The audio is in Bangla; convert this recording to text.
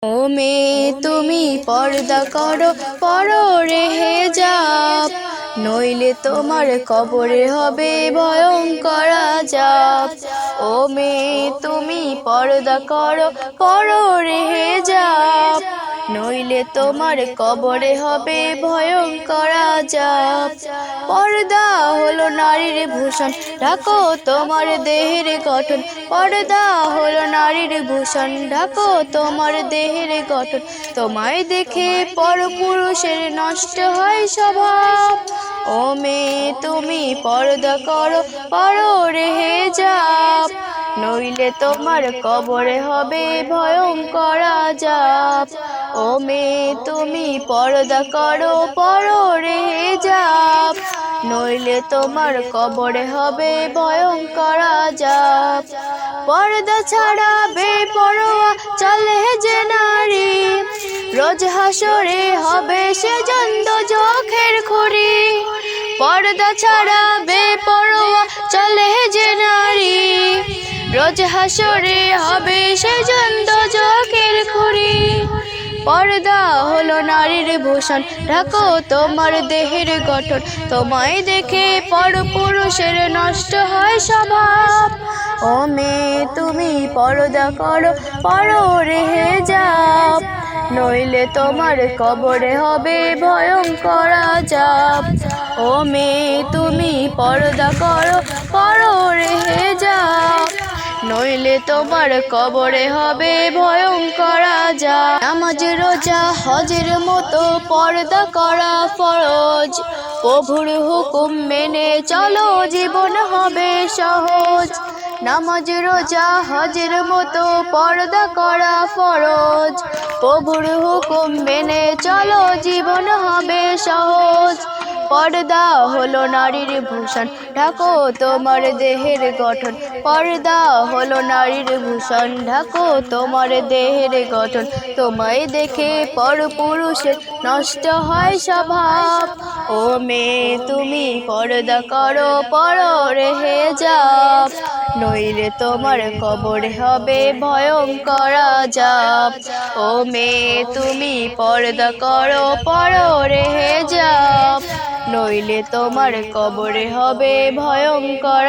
ও মেয়ে তুমি পর্দা করো, পরো রে হেজাব, নইলে তোমার কবরে হবে ভয়ঙ্কর আযাব। ও মেয়ে তুমি পর্দা করো, পরো রে হেজাব, নইলে তোমার কবরে হবে ভয়ঙ্কর আযাব। পর্দা হলো নারীর ভূষণ, ঢাকো তোমার দেহের গঠন। পর্দা হলো নারীর ভূষণ, ঢাকো তোমার দেহের গঠন। তোমায় দেখে পরপুরুষের নষ্ট হয় স্বভাব। ও মেয়ে তুমি পর্দা করো, পরো রে হেজাব, নইলে তোমার কবরে হবে ভয়ঙ্কর আযাব। ও মেয়ে তুমি পর্দা করো, পরো রে হেজাব, নইলে তোমার কবরে হবে ভয়ঙ্কর আযাব। পর্দা ছাড়া বেপরোয়া চলে যে নারী, রোজ হাসরে হবে সে জন্দ চোখের খুঁড়ি। পর্দা ছাড়া বেপরোয়া চলে যে নারী, রোজ হাসরে হবে সে জন্দ চোখের খুঁড়ি। পর্দা হলো নারীর ভূষণ, ঢাকো তোমার দেহের গঠন। তোমায় দেখে পরপুরুষের নষ্ট হয় স্বভাব। ও মেয়ে তুমি পর্দা করো, পরো রে হেজাব, নইলে তোমার কবরে হবে ভয়ঙ্কর আযাব। ও মেয়ে তুমি পর্দা করো, পরো রে হেজাব, নইলে তোমার কবরে হবে ভয়ঙ্কর আযাব। নামাজ রোজা হজের মতো পর্দা করা ফরজ, প্রভুর হুকুম মেনে চলো জীবন হবে সহজ। নামাজ রোজা হজের মতো পর্দা করা ফরজ, প্রভুর হুকুম মেনে চলো জীবন হবে সহজ। পর্দা হলো নারীর ভূষণ, ঢাকো তোমার দেহের গঠন। পর্দা হলো নারীর ভূষণ, ঢাকো তোমার দেহের গঠন। তোমায় দেখে পরপুরুষের নষ্ট হয় স্বভাব। ও মেয়ে তুমি পর্দা করো, পরো রে হেজাব, নইলে তোমার কবরে হবে ভয়ঙ্কর আযাব। ও মেয়ে তুমি পর্দা করো, পরো রে হেজাব, নইলে তোমার কবরে হবে ভয়ঙ্কর।